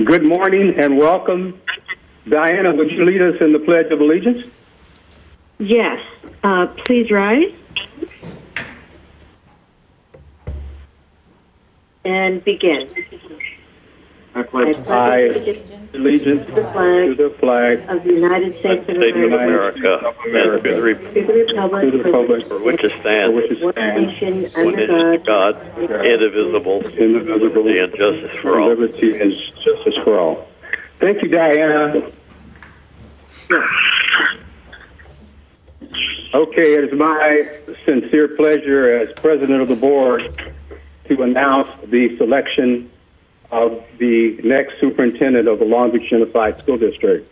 Good morning and welcome. Diana, would you lead us in the Pledge of Allegiance? Yes. Please rise and begin. I pledge allegiance to the flag of the United States of America, and to the republic for which it stands, one nation one under God, indivisible, liberty and justice for all. Liberty and justice for all. Thank you, Diana. Okay, it is my sincere pleasure as president of the board to announce the selection of the next superintendent of the Long Beach Unified School District.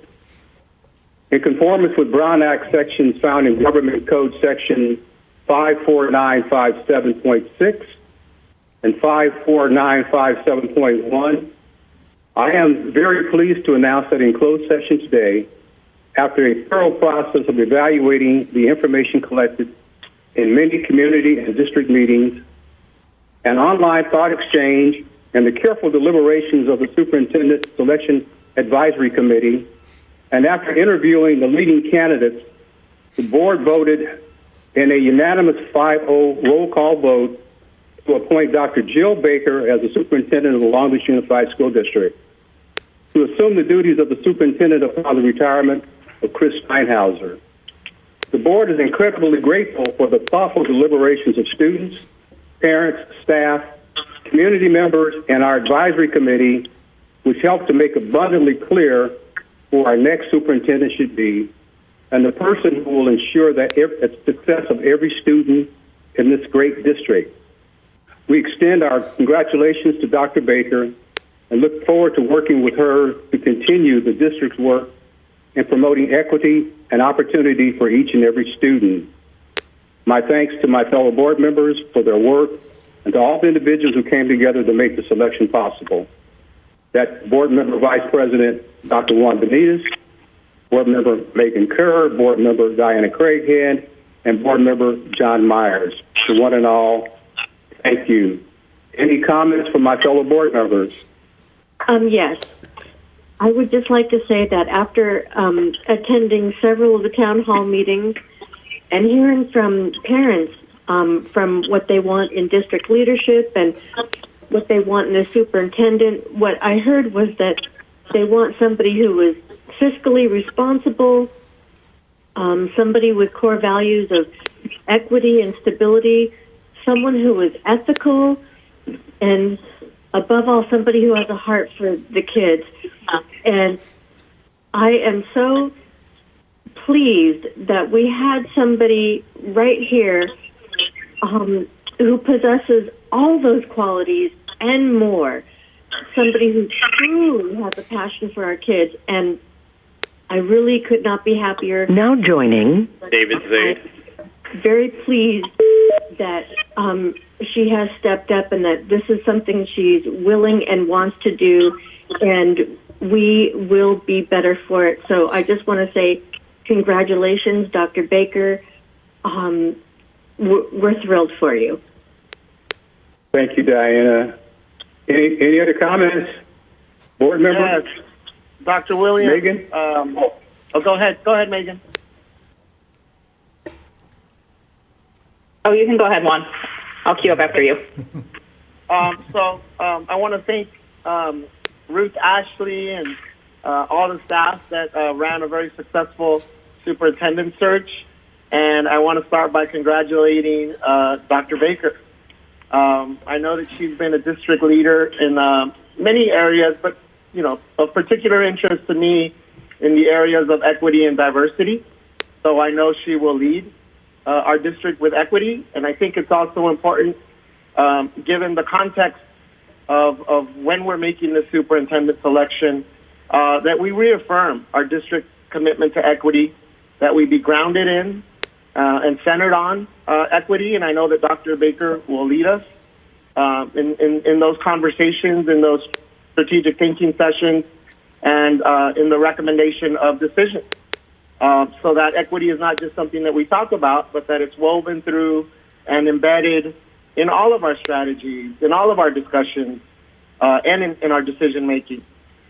In conformance with Brown Act sections found in Government Code Section 54957.6 and 54957.1, I am very pleased to announce that in closed session today, after a thorough process of evaluating the information collected in many community and district meetings, an online thought exchange, and the careful deliberations of the Superintendent Selection Advisory Committee, and after interviewing the leading candidates, the board voted in a unanimous 5-0 roll call vote to appoint Dr. Jill Baker as the superintendent of the Long Beach Unified School District, to assume the duties of the superintendent upon the retirement of Chris Steinhauser. The board is incredibly grateful for the thoughtful deliberations of students, parents, staff, community members, and our advisory committee, which helped to make abundantly clear who our next superintendent should be and the person who will ensure that the success of every student in this great district. We extend our congratulations to Dr. Baker and look forward to working with her to continue the district's work in promoting equity and opportunity for each and every student. My thanks to my fellow board members for their work and to all the individuals who came together to make the selection possible. That board member Vice President Dr. Juan Benitez, board member Megan Kerr, board member Diana Craighead, and board member John Myers. To one and all, thank you. Any comments from my fellow board members? Yes. I would just like to say that after attending several of the town hall meetings and hearing from parents from what they want in district leadership and what they want in a superintendent, what I heard was that they want somebody who is fiscally responsible, somebody with core values of equity and stability, someone who is ethical, and above all, somebody who has a heart for the kids. And I am so pleased that we had somebody right here who possesses all those qualities and more, somebody who truly has a passion for our kids. And I really could not be happier. Now joining David Zaid. Very pleased that she has stepped up and that this is something she's willing and wants to do, and we will be better for it. So I just want to say congratulations, Dr. Baker. We're thrilled for you. Thank you, Diana. Any other comments? Board members? Yes. Dr. Williams. Megan? Go ahead. Go ahead, Megan. Oh, you can go ahead, Juan. I'll queue up after you. I want to thank Ruth Ashley and all the staff that ran a very successful superintendent search. And I want to start by congratulating Dr. Baker. I know that she's been a district leader in many areas, but, of particular interest to me in the areas of equity and diversity. So I know she will lead our district with equity. And I think it's also important, given the context of when we're making the superintendent selection, that we reaffirm our district's commitment to equity, that we be grounded in and centered on equity. And I know that Dr. Baker will lead us in those conversations, in those strategic thinking sessions, and in the recommendation of decisions. So that equity is not just something that we talk about, but that it's woven through and embedded in all of our strategies, in all of our discussions, and in our decision making.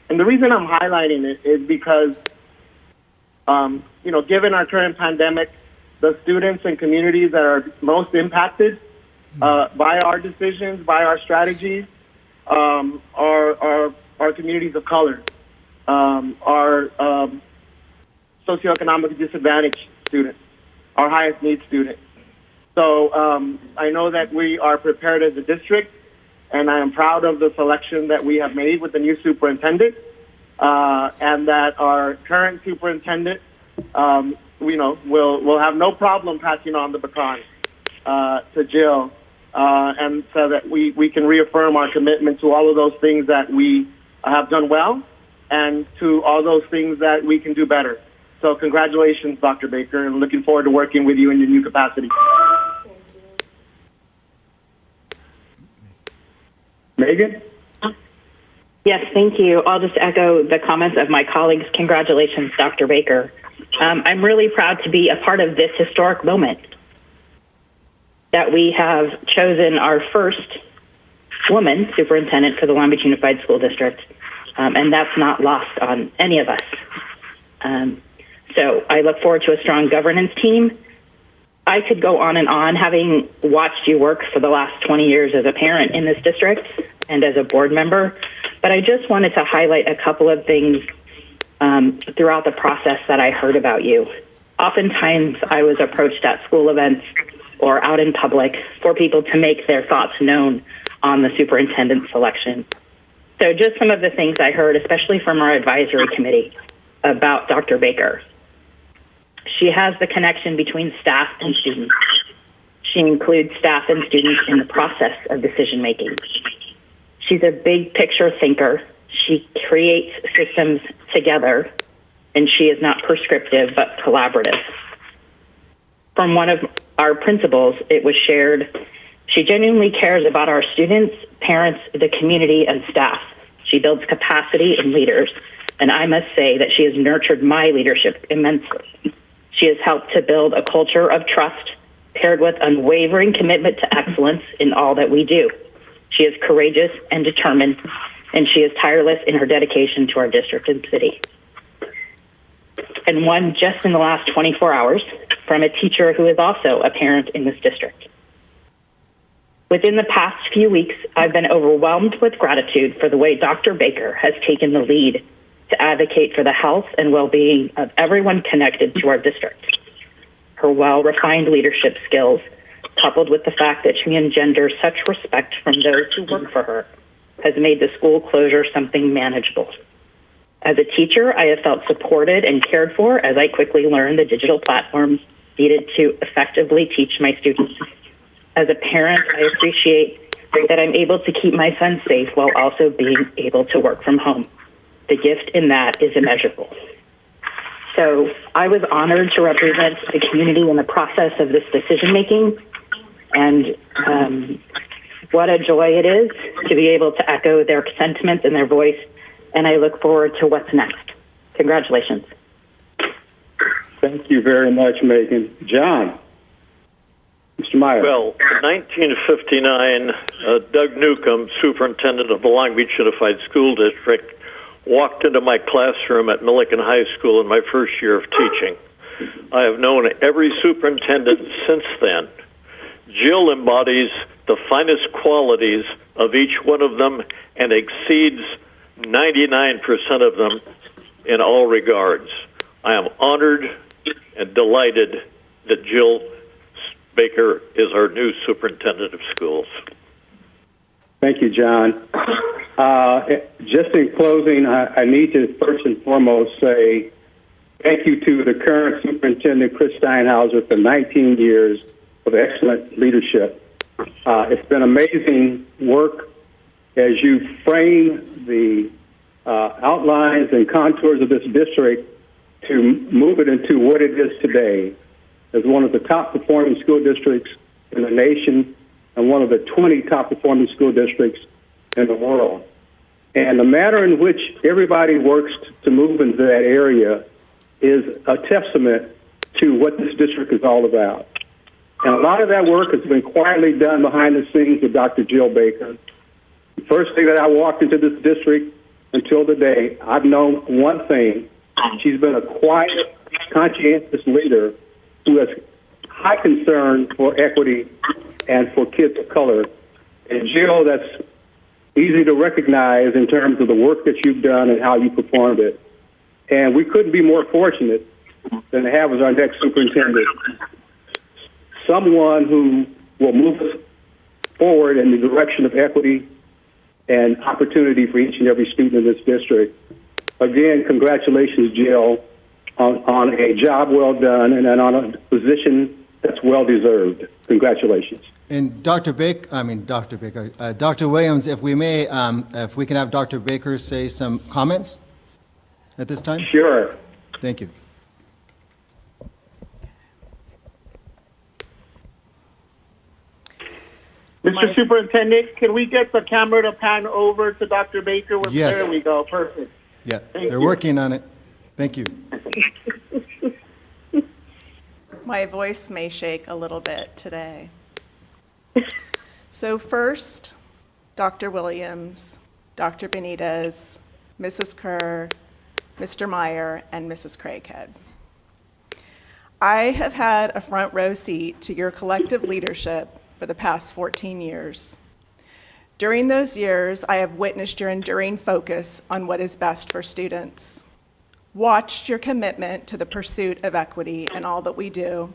And the reason I'm highlighting it is because, given our current pandemic, the students and communities that are most impacted by our decisions, by our strategies, are communities of color, are socioeconomically disadvantaged students, our highest need students. So I know that we are prepared as a district, and I am proud of the selection that we have made with the new superintendent, and that our current superintendent, will have no problem passing on the baton to Jill, and so that we can reaffirm our commitment to all of those things that we have done well, and to all those things that we can do better. So congratulations, Dr. Baker, and looking forward to working with you in your new capacity. Megan? Yes, thank you. I'll just echo the comments of my colleagues. Congratulations, Dr. Baker. I'm really proud to be a part of this historic moment that we have chosen our first woman superintendent for the Long Beach Unified School District, and that's not lost on any of us. So I look forward to a strong governance team. I could go on and on, having watched you work for the last 20 years as a parent in this district and as a board member, but I just wanted to highlight a couple of things throughout the process that I heard about you. Oftentimes, I was approached at school events or out in public for people to make their thoughts known on the superintendent selection. So just some of the things I heard, especially from our advisory committee, about Dr. Baker. She has the connection between staff and students. She includes staff and students in the process of decision making. She's a big picture thinker. She creates systems together, and she is not prescriptive but collaborative. From one of our principals, it was shared, she genuinely cares about our students, parents, the community, and staff. She builds capacity in leaders, and I must say that she has nurtured my leadership immensely. She has helped to build a culture of trust paired with unwavering commitment to excellence in all that we do. She is courageous and determined, and she is tireless in her dedication to our district and city. And one just in the last 24 hours from a teacher who is also a parent in this district. Within the past few weeks, I've been overwhelmed with gratitude for the way Dr. Baker has taken the lead to advocate for the health and well-being of everyone connected to our district. Her well-refined leadership skills, coupled with the fact that she engenders such respect from those who work for her, has made the school closure something manageable. As a teacher, I have felt supported and cared for as I quickly learned the digital platforms needed to effectively teach my students. As a parent, I appreciate that I'm able to keep my son safe while also being able to work from home. The gift in that is immeasurable. So I was honored to represent the community in the process of this decision-making, and what a joy it is to be able to echo their sentiments and their voice, and I look forward to what's next. Congratulations. Thank you very much, Megan. John? Mr. Meyer. Well, in 1959, Doug Newcomb, superintendent of the Long Beach Unified School District, walked into my classroom at Millikan High School in my first year of teaching. I have known every superintendent since then. Jill embodies the finest qualities of each one of them and exceeds 99% of them in all regards. I am honored and delighted that Jill Baker is our new superintendent of schools. Thank you, John. Just in closing, I need to first and foremost say thank you to the current superintendent, Chris Steinhauser, for 19 years of excellent leadership. It's been amazing work as you frame the outlines and contours of this district to move it into what it is today as one of the top performing school districts in the nation and one of the 20 top performing school districts in the world. And the manner in which everybody works to move into that area is a testament to what this district is all about. And a lot of that work has been quietly done behind the scenes with Dr. Jill Baker. The first day that I walked into this district, until today, I've known one thing. She's been a quiet, conscientious leader who has high concern for equity and for kids of color. And Jill, that's easy to recognize in terms of the work that you've done and how you performed it. And we couldn't be more fortunate than to have as our next superintendent someone who will move us forward in the direction of equity and opportunity for each and every student in this district. Again, congratulations, Jill, on a job well done and on a position that's well deserved. Congratulations. And Dr. Williams, if we may, if we can have Dr. Baker say some comments at this time? Sure. Thank you. Mr. Superintendent, can we get the camera to pan over to Dr. Baker? Yes. There we go. Perfect. Yeah, Thank they're you. working on it. Thank you. My voice may shake a little bit today. So first, Dr. Williams, Dr. Benitez, Mrs. Kerr, Mr. Meyer, and Mrs. Craighead. I have had a front row seat to your collective leadership for the past 14 years. During those years, I have witnessed your enduring focus on what is best for students, watched your commitment to the pursuit of equity in all that we do,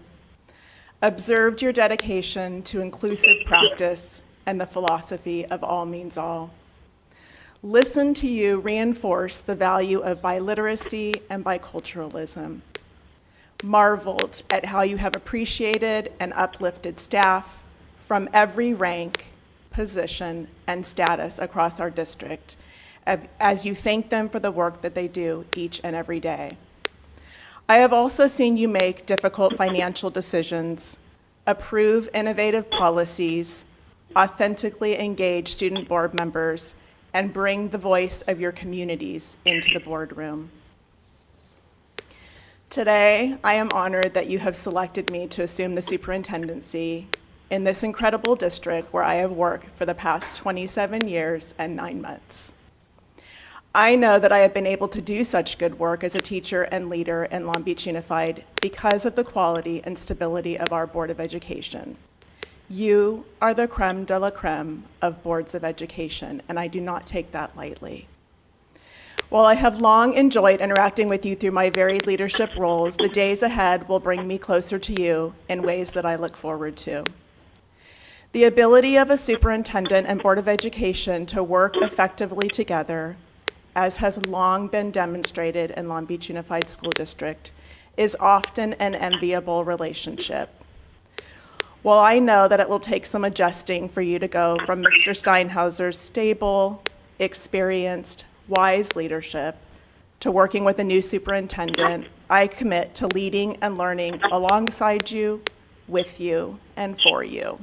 observed your dedication to inclusive practice and the philosophy of all means all, listened to you reinforce the value of biliteracy and biculturalism, marveled at how you have appreciated and uplifted staff from every rank, position, and status across our district as you thank them for the work that they do each and every day. I have also seen you make difficult financial decisions, approve innovative policies, authentically engage student board members, and bring the voice of your communities into the boardroom. Today, I am honored that you have selected me to assume the superintendency in this incredible district where I have worked for the past 27 years and 9 months. I know that I have been able to do such good work as a teacher and leader in Long Beach Unified because of the quality and stability of our Board of Education. You are the creme de la creme of boards of education, and I do not take that lightly. While I have long enjoyed interacting with you through my varied leadership roles, the days ahead will bring me closer to you in ways that I look forward to. The ability of a superintendent and Board of Education to work effectively together, as has long been demonstrated in Long Beach Unified School District, is often an enviable relationship. While I know that it will take some adjusting for you to go from Mr. Steinhauser's stable, experienced, wise leadership to working with a new superintendent, I commit to leading and learning alongside you, with you, and for you.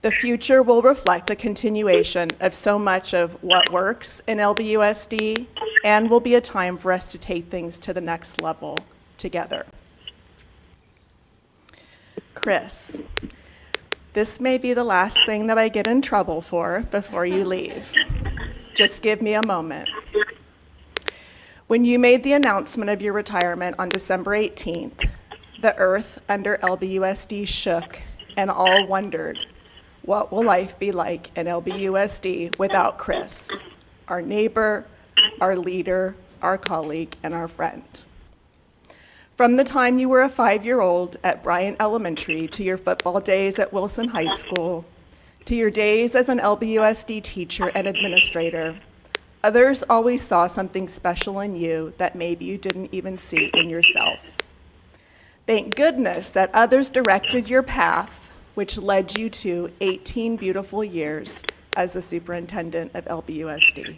The future will reflect a continuation of so much of what works in LBUSD and will be a time for us to take things to the next level together. Chris, this may be the last thing that I get in trouble for before you leave. Just give me a moment. When you made the announcement of your retirement on December 18th, the earth under LBUSD shook and all wondered, what will life be like in LBUSD without Chris, our neighbor, our leader, our colleague, and our friend? From the time you were a 5-year-old at Bryant Elementary to your football days at Wilson High School, to your days as an LBUSD teacher and administrator, others always saw something special in you that maybe you didn't even see in yourself. Thank goodness that others directed your path, which led you to 18 beautiful years as the superintendent of LBUSD.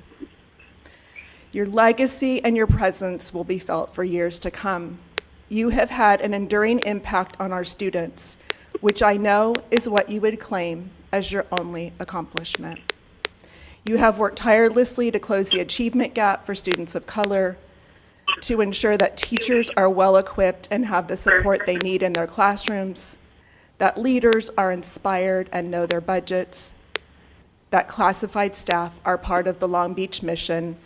Your legacy and your presence will be felt for years to come. You have had an enduring impact on our students, which I know is what you would claim as your only accomplishment. You have worked tirelessly to close the achievement gap for students of color, to ensure that teachers are well equipped and have the support they need in their classrooms, that leaders are inspired and know their budgets, that classified staff are part of the Long Beach mission,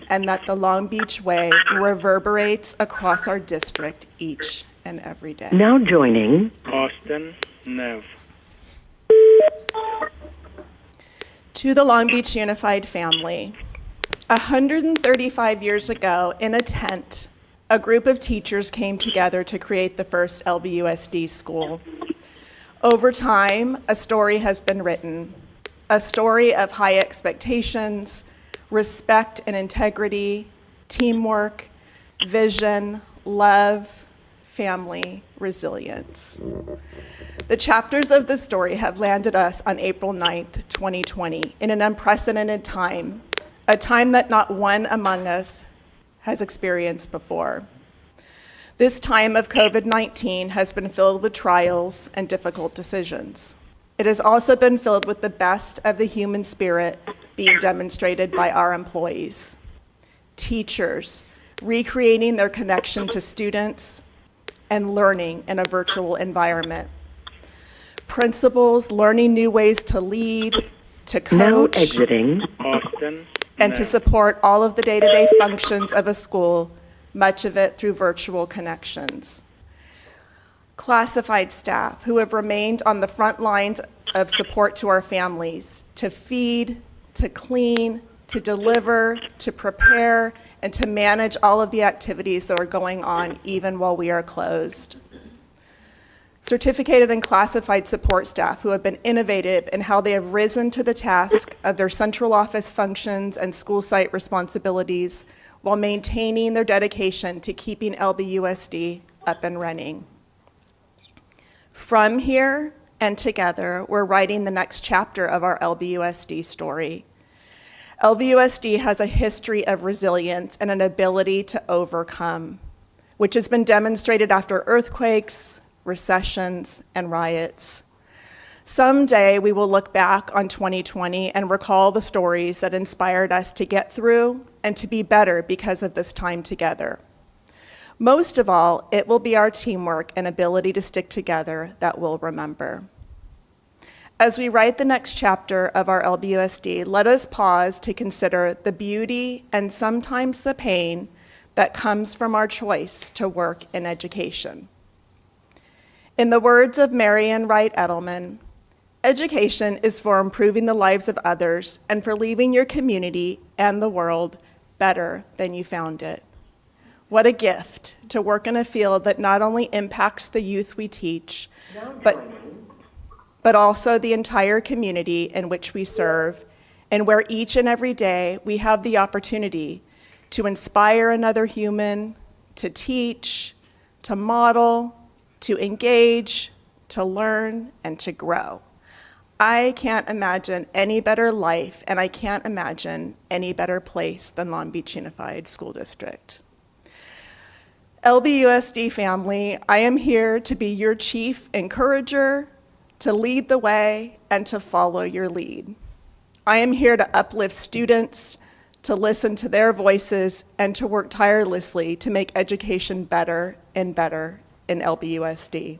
and that the Long Beach way reverberates across our district each and every day. Now joining Austin Nev. To the Long Beach Unified family, 135 years ago in a tent, a group of teachers came together to create the first LBUSD school. Over time, a story has been written, a story of high expectations, respect and integrity, teamwork, vision, love, family, resilience. The chapters of the story have landed us on April 9th, 2020, in an unprecedented time, a time that not one among us has experienced before. This time of COVID-19 has been filled with trials and difficult decisions. It has also been filled with the best of the human spirit being demonstrated by our employees. Teachers recreating their connection to students and learning in a virtual environment. Principals learning new ways to lead, to coach, now exiting Austin and Nev. to support all of the day-to-day functions of a school, much of it through virtual connections. Classified staff who have remained on the front lines of support to our families, to feed, to clean, to deliver, to prepare, and to manage all of the activities that are going on even while we are closed. Certificated and classified support staff who have been innovative in how they have risen to the task of their central office functions and school site responsibilities while maintaining their dedication to keeping LBUSD up and running. From here and together, we're writing the next chapter of our LBUSD story. LBUSD has a history of resilience and an ability to overcome, which has been demonstrated after earthquakes, recessions, and riots. Someday we will look back on 2020 and recall the stories that inspired us to get through and to be better because of this time together. Most of all, it will be our teamwork and ability to stick together that we'll remember. As we write the next chapter of our LBUSD, let us pause to consider the beauty and sometimes the pain that comes from our choice to work in education. In the words of Marian Wright Edelman, education is for improving the lives of others and for leaving your community and the world better than you found it. What a gift to work in a field that not only impacts the youth we teach, but also the entire community in which we serve, and where each and every day we have the opportunity to inspire another human, to teach, to model, to engage, to learn, and to grow. I can't imagine any better life, and I can't imagine any better place than Long Beach Unified School District. LBUSD family, I am here to be your chief encourager, to lead the way, and to follow your lead. I am here to uplift students, to listen to their voices, and to work tirelessly to make education better and better in LBUSD.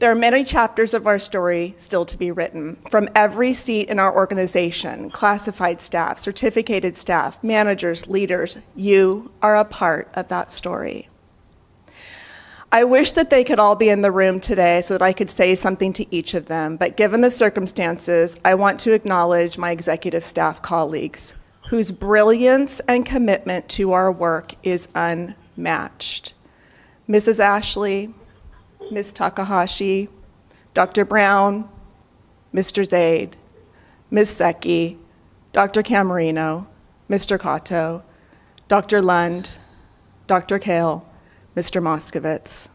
There are many chapters of our story still to be written. From every seat in our organization, classified staff, certificated staff, managers, leaders, you are a part of that story. I wish that they could all be in the room today so that I could say something to each of them, but given the circumstances, I want to acknowledge my executive staff colleagues, whose brilliance and commitment to our work is unmatched. Mrs. Ashley, Ms. Takahashi, Dr. Brown, Mr. Zaid, Ms. Secchi, Dr. Camarino, Mr. Cotto, Dr. Lund, Dr. Kale, Mr. Moskowitz.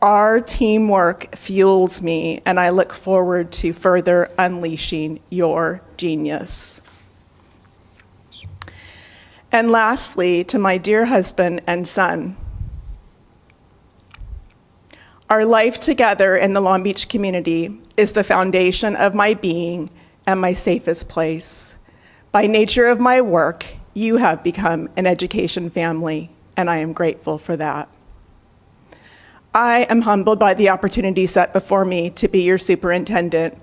Our teamwork fuels me, and I look forward to further unleashing your genius. And lastly, to my dear husband and son, our life together in the Long Beach community is the foundation of my being and my safest place. By nature of my work, you have become an education family, and I am grateful for that. I am humbled by the opportunity set before me to be your superintendent,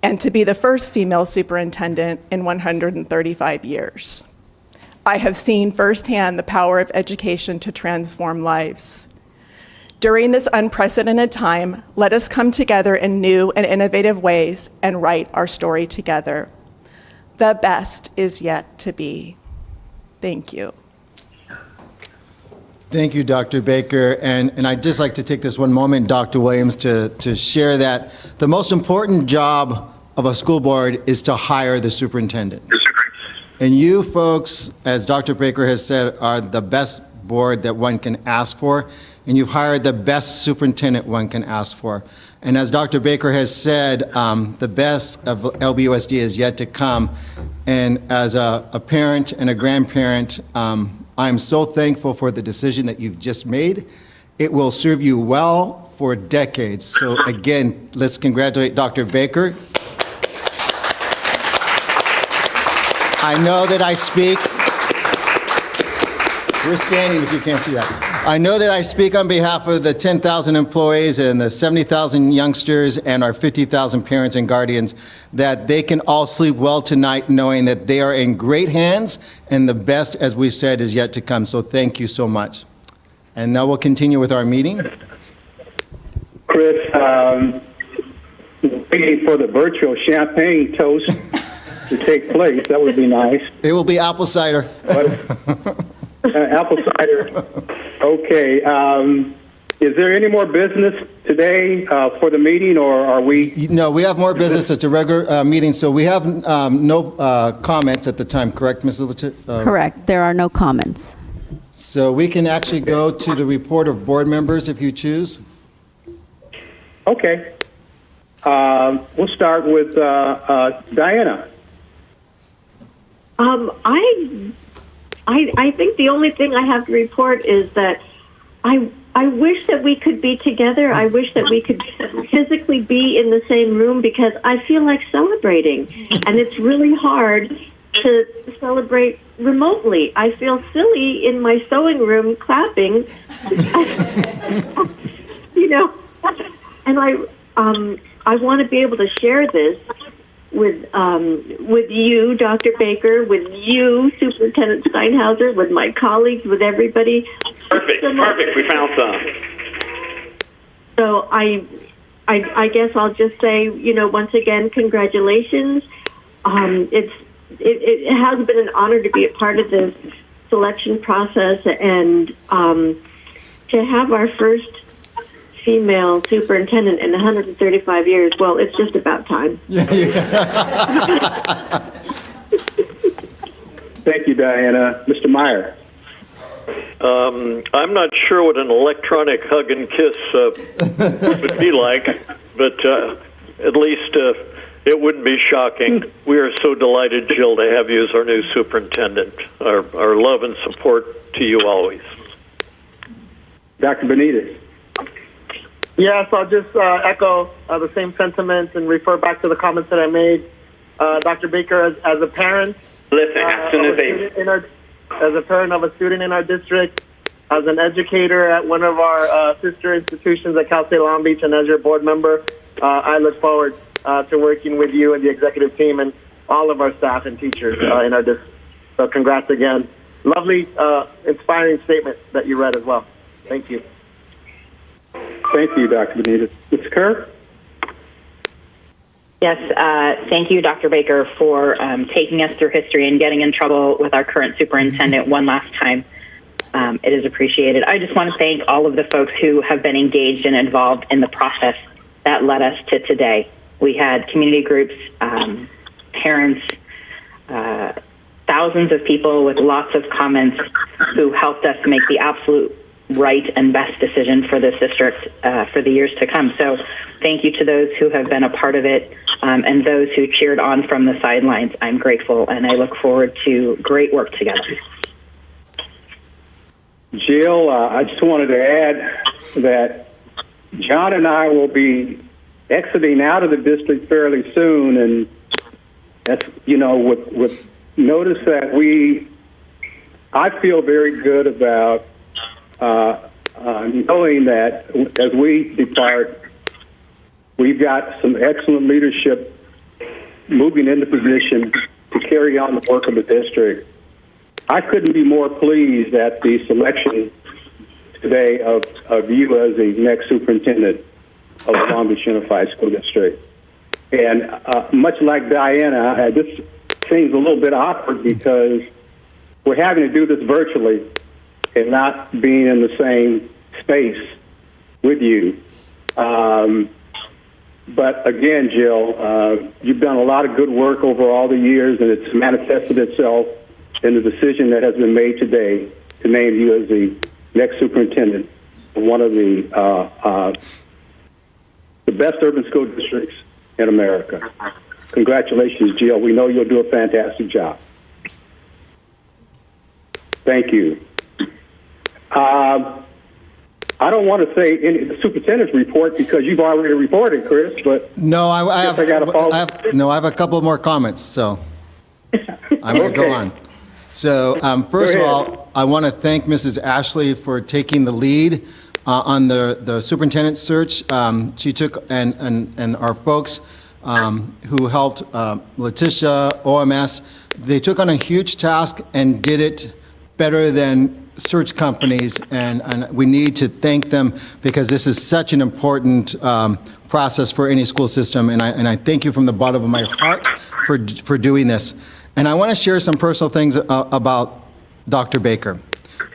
and to be the first female superintendent in 135 years. I have seen firsthand the power of education to transform lives. During this unprecedented time, let us come together in new and innovative ways and write our story together. The best is yet to be. Thank you. Thank you, Dr. Baker. And I'd just like to take this one moment, Dr. Williams, to share that the most important job of a school board is to hire the superintendent. And you folks, as Dr. Baker has said, are the best board that one can ask for, and you've hired the best superintendent one can ask for. And as Dr. Baker has said, the best of LBUSD is yet to come. And as a parent and a grandparent, I'm so thankful for the decision that you've just made. It will serve you well for decades. So again, let's congratulate Dr. Baker. I know that I speak, we're standing if you can't see that. I know that I speak on behalf of the 10,000 employees and the 70,000 youngsters and our 50,000 parents and guardians that they can all sleep well tonight knowing that they are in great hands and the best, as we said, is yet to come. So thank you so much. And now we'll continue with our meeting. Chris, waiting for the virtual champagne toast to take place. That would be nice. It will be apple cider. Apple cider. Okay. Is there any more business today for the meeting, or are we? No, we have more business. It's a regular meeting, so we have no comments at the time, correct, Mrs. Correct. There are no comments. So we can actually go to the report of board members if you choose. Okay. We'll start with Diana. I think the only thing I have to report is that I wish that we could be together. I wish that we could physically be in the same room because I feel like celebrating. And it's really hard to celebrate remotely. I feel silly in my sewing room clapping. You know, and I want to be able to share this with you, Dr. Baker, with you, Superintendent Steinhauser, with my colleagues, with everybody. Perfect. Perfect. We found some. So I guess I'll just say, you know, once again, congratulations. It has been an honor to be a part of this selection process and to have our first female superintendent in 135 years. Well, it's just about time. Thank you, Diana. Mr. Meyer. I'm not sure what an electronic hug and kiss would be like, but at least it wouldn't be shocking. We are so delighted, Jill, to have you as our new superintendent. Our love and support to you always. Dr. Benitez. Yes, I'll just echo the same sentiments and refer back to the comments that I made. Dr. Baker, as a parent, Listen, as soon as they... as a parent of a student in our district, as an educator at one of our sister institutions at Cal State Long Beach, and as your board member, I look forward to working with you and the executive team and all of our staff and teachers in our district. So congrats again. Lovely, inspiring statement that you read as well. Thank you. Thank you, Dr. Benitez. Ms. Kerr? Yes, thank you, Dr. Baker, for taking us through history and getting in trouble with our current superintendent one last time. It is appreciated. I just want to thank all of the folks who have been engaged and involved in the process that led us to today. We had community groups, parents, thousands of people with lots of comments who helped us make the absolute right and best decision for this district for the years to come. So thank you to those who have been a part of it and those who cheered on from the sidelines. I'm grateful, and I look forward to great work together. Jill, I just wanted to add that John and I will be exiting out of the district fairly soon, and that's, you know, with notice that I feel very good about knowing that as we depart, we've got some excellent leadership moving into position to carry on the work of the district. I couldn't be more pleased at the selection today of you as the next superintendent of the Long Beach Unified School District. And much like Diana, this seems a little bit awkward because we're having to do this virtually and not being in the same space with you. But again, Jill, you've done a lot of good work over all the years, and it's manifested itself in the decision that has been made today to name you as the next superintendent of one of the best urban school districts in America. Congratulations, Jill. We know you'll do a fantastic job. Thank you. I don't want to say the superintendent's report because you've already reported, Chris, but No, I have a couple more comments, so I'm going to go on. So first of all, I want to thank Mrs. Ashley for taking the lead on the superintendent search. She took, and our folks who helped, Letitia, OMS, they took on a huge task and did it better than search companies, and we need to thank them because this is such an important process for any school system, and I thank you from the bottom of my heart for doing this. And I want to share some personal things about Dr. Baker.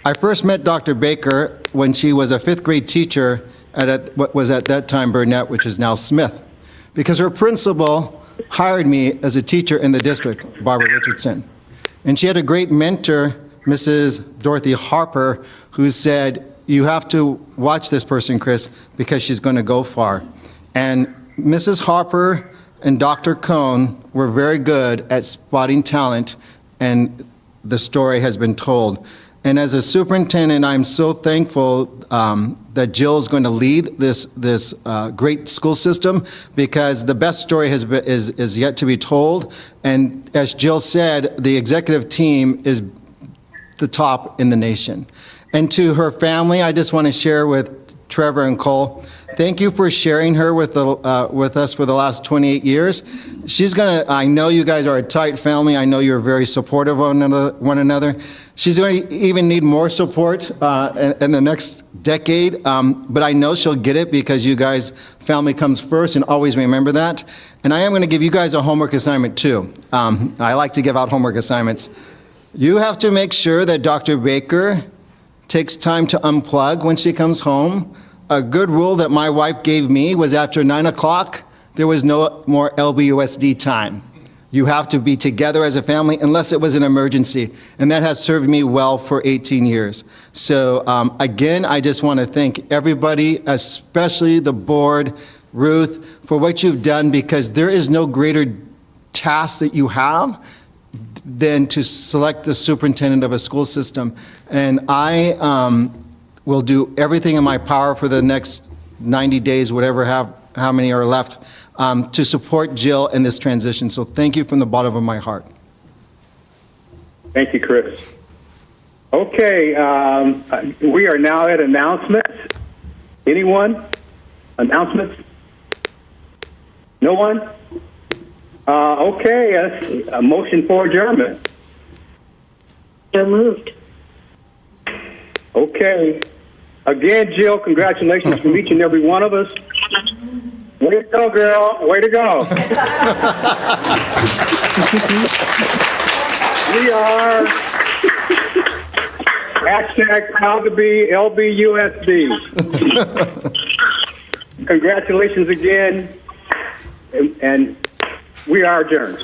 I first met Dr. Baker when she was a 5th grade teacher at what was at that time Burnett, which is now Smith, because her principal hired me as a teacher in the district, Barbara Richardson. And she had a great mentor, Mrs. Dorothy Harper, who said, you have to watch this person, Chris, because she's going to go far. And Mrs. Harper and Dr. Cohn were very good at spotting talent, and the story has been told. And as a superintendent, I'm so thankful that Jill is going to lead this great school system, because the best story is yet to be told. And as Jill said, the executive team is the top in the nation. And to her family, I just want to share with Trevor and Cole, thank you for sharing her with us for the last 28 years. She's gonna, I know you guys are a tight family. I know you're very supportive of one another. She's going to even need more support in the next decade, but I know she'll get it because you guys, family comes first, and always remember that. And I am going to give you guys a homework assignment too. I like to give out homework assignments. You have to make sure that Dr. Baker takes time to unplug when she comes home. A good rule that my wife gave me was after 9 o'clock, there was no more LBUSD time. You have to be together as a family unless it was an emergency. And that has served me well for 18 years. So again, I just want to thank everybody, especially the board, Ruth, for what you've done, because there is no greater task that you have than to select the superintendent of a school system. And I will do everything in my power for the next 90 days, how many are left, to support Jill in this transition. So thank you from the bottom of my heart. Thank you, Chris. Okay, we are now at announcements. Anyone? Announcements? No one? Okay, a motion for adjournment. So moved. Okay. Again, Jill, congratulations from each and every one of us. Way to go, girl. Way to go. We are #proud to be LBUSD. Congratulations again, and we are adjourned.